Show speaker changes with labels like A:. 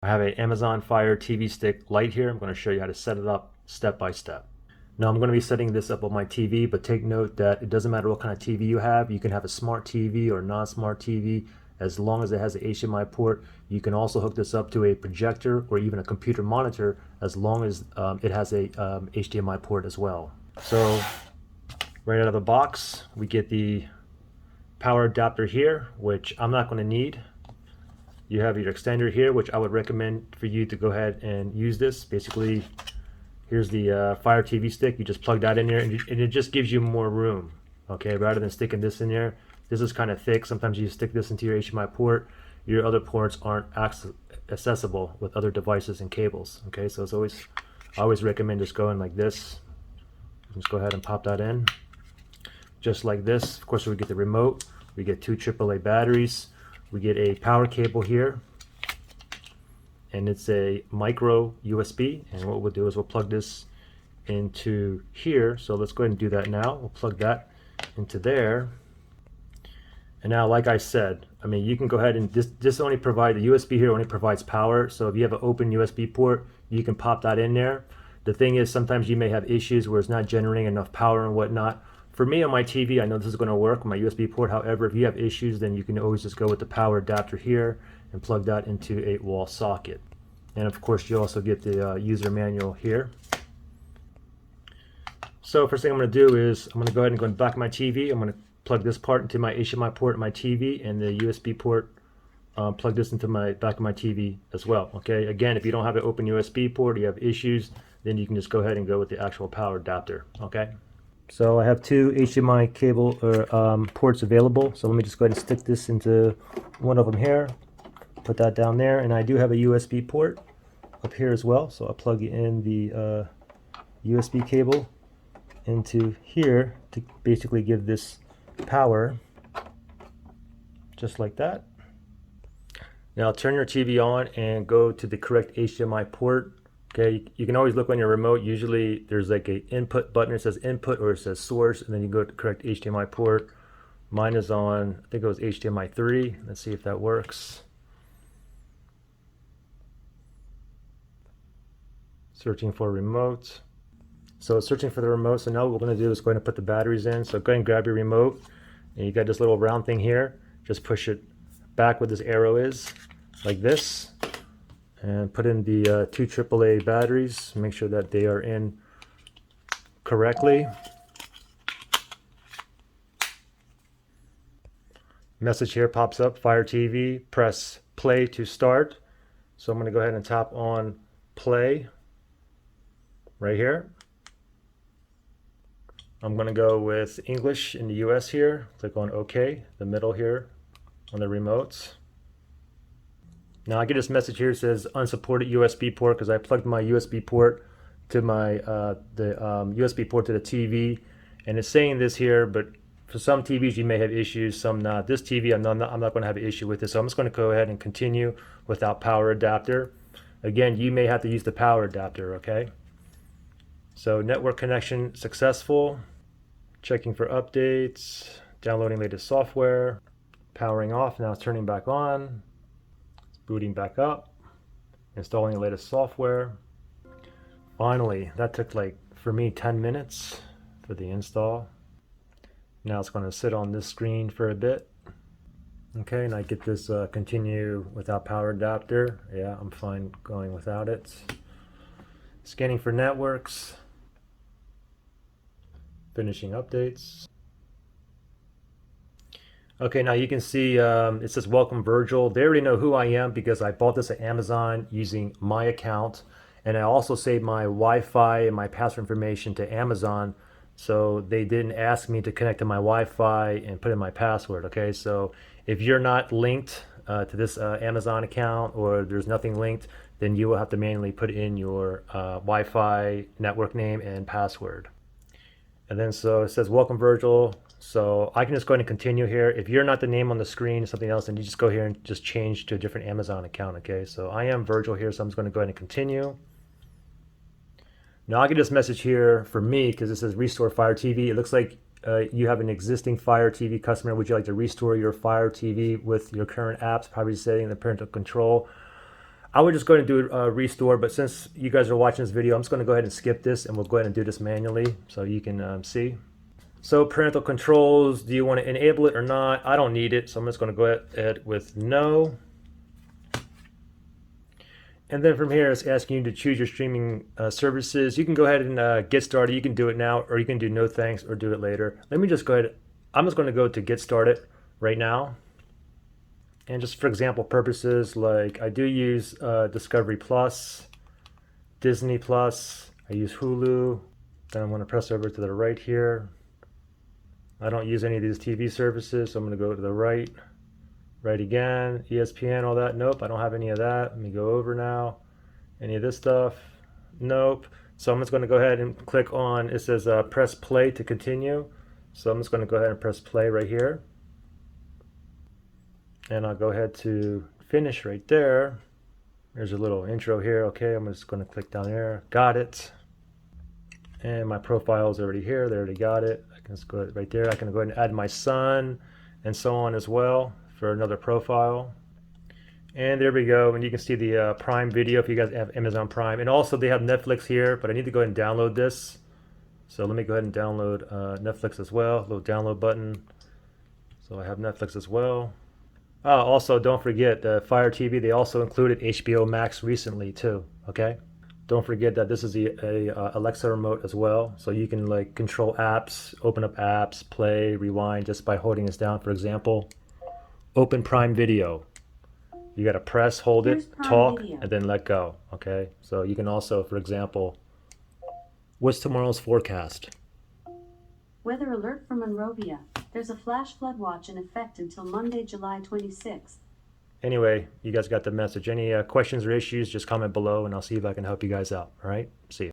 A: I have an Amazon Fire TV Stick Lite here. I'm going to show you how to set it up step by step. Now I'm going to be setting this up on my TV, but take note that it doesn't matter what kind of TV you have. You can have a smart TV or non-smart TV as long as it has an HDMI port. You can also hook this up to a projector or even a computer monitor as long as it has a HDMI port as well. So right out of the box, we get the power adapter here, which I'm not going to need. You have your extender here, which I would recommend for you to go ahead and use this. Basically, here's the Fire TV stick. You just plug that in there, and it just gives you more room. Okay, rather than sticking this in there. This is kind of thick. Sometimes you stick this into your HDMI port. Your other ports aren't accessible with other devices and cables. Okay, so I always recommend just going like this. Just go ahead and pop that in, just like this. Of course, we get the remote. We get two AAA batteries. We get a power cable here, and it's a micro USB. And what we'll do is we'll plug this into here. So let's go ahead and do that now. We'll plug that into there. And now, like I said, I mean, you can go ahead and this only provide the USB here only provides power. So if you have an open USB port, you can pop that in there. The thing is, sometimes you may have issues where it's not generating enough power and whatnot. For me on my TV, I know this is going to work on my USB port. However, if you have issues, then you can always just go with the power adapter here and plug that into a wall socket. And of course, you also get the user manual here. So first thing I'm going to do is I'm going to go ahead and go in the back of my TV. I'm going to plug this part into my HDMI port in my TV, and the USB port, plug this into my back of my TV as well. Okay, again, if you don't have an open USB port or you have issues, then you can just go ahead and go with the actual power adapter. Okay. So I have two HDMI cable or ports available. So let me just go ahead and stick this into one of them here. Put that down there, and I do have a USB port up here as well. So I'll plug in the USB cable into here to basically give this power, just like that. Now turn your TV on and go to the correct HDMI port. Okay, you can always look on your remote. Usually there's like an input button. It says input or it says source, and then you go to the correct HDMI port. Mine is on, I think it was HDMI 3. Let's see if that works. Searching for remote. So it's searching for the remote. So now what we're going to do is go ahead and put the batteries in. So go ahead and grab your remote, and you got this little round thing here. Just push it back where this arrow is, like this. And put in the two AAA batteries. Make sure that they are in correctly. Message here pops up, Fire TV, press play to start. So I'm going to go ahead and tap on play right here. I'm going to go with English in the US here. Click on OK, the middle here on the remotes. Now I get this message here. It says unsupported USB port because I plugged my USB port to my USB port to the TV, and it's saying this here. But for some TVs you may have issues, some not. This TV I'm not going to have an issue with this, so I'm just going to go ahead and continue without power adapter. Again, you may have to use the power adapter. Okay. So network connection successful. Checking for updates. Downloading latest software. Powering off. Now it's turning back on. Booting back up, installing the latest software. Finally, that took like, for me, 10 minutes for the install. Now it's going to sit on this screen for a bit. Okay, and I get this continue without power adapter. Yeah, I'm fine going without it. Scanning for networks. Finishing updates. Okay, now you can see it says welcome Virgil. They already know who I am because I bought this at Amazon using my account, and I also saved my Wi-Fi and my password information to Amazon, so they didn't ask me to connect to my Wi-Fi and put in my password. Okay, so if you're not linked to this Amazon account, or there's nothing linked, then you will have to manually put in your Wi-Fi network name and password. And then so it says welcome Virgil. So I can just go ahead and continue here. If you're not the name on the screen or something else, then you just go here and just change to a different Amazon account. Okay, so I am Virgil here, so I'm just going to go ahead and continue. Now I get this message here for me because it says restore Fire TV. It looks like you have an existing Fire TV customer. Would you like to restore your Fire TV with your current apps, privacy setting, and the parental control? I would just go ahead and do a restore, but since you guys are watching this video, I'm just going to go ahead and skip this, and we'll go ahead and do this manually so you can see. So parental controls, do you want to enable it or not? I don't need it, so I'm just going to go ahead with no. And then from here, it's asking you to choose your streaming services. You can go ahead and get started. You can do it now, or you can do no thanks, or do it later. Let me just go ahead. I'm just going to go to get started right now. And just for example purposes, like I do use Discovery Plus, Disney Plus, I use Hulu. Then I'm going to press over to the right here. I don't use any of these TV services, so I'm going to go to the right. Right again, ESPN, all that. Nope, I don't have any of that. Let me go over now. Any of this stuff? Nope. So I'm just going to go ahead and click on, it says press play to continue. So I'm just going to go ahead and press play right here. And I'll go ahead to finish right there. There's a little intro here. Okay, I'm just going to click down there. Got it. And my profile is already here. They already got it. I can just go right there. I can go ahead and add my son and so on as well for another profile. And there we go. And you can see the Prime Video if you guys have Amazon Prime. And also they have Netflix here, but I need to go ahead and download this. So let me go ahead and download Netflix as well. Little download button. So I have Netflix as well. Also, don't forget the Fire TV. They also included HBO Max recently too. Okay. Don't forget that this is a Alexa remote as well. So you can like control apps, open up apps, play, rewind just by holding this down. For example, open Prime Video. You got to press, hold it, talk, and then let go. Okay. So you can also, for example, what's tomorrow's forecast?
B: Weather alert for Monrovia. There's a flash flood watch in effect until Monday, July 26th.
A: Anyway, you guys got the message. Any questions or issues, just comment below and I'll see if I can help you guys out. All right. See you.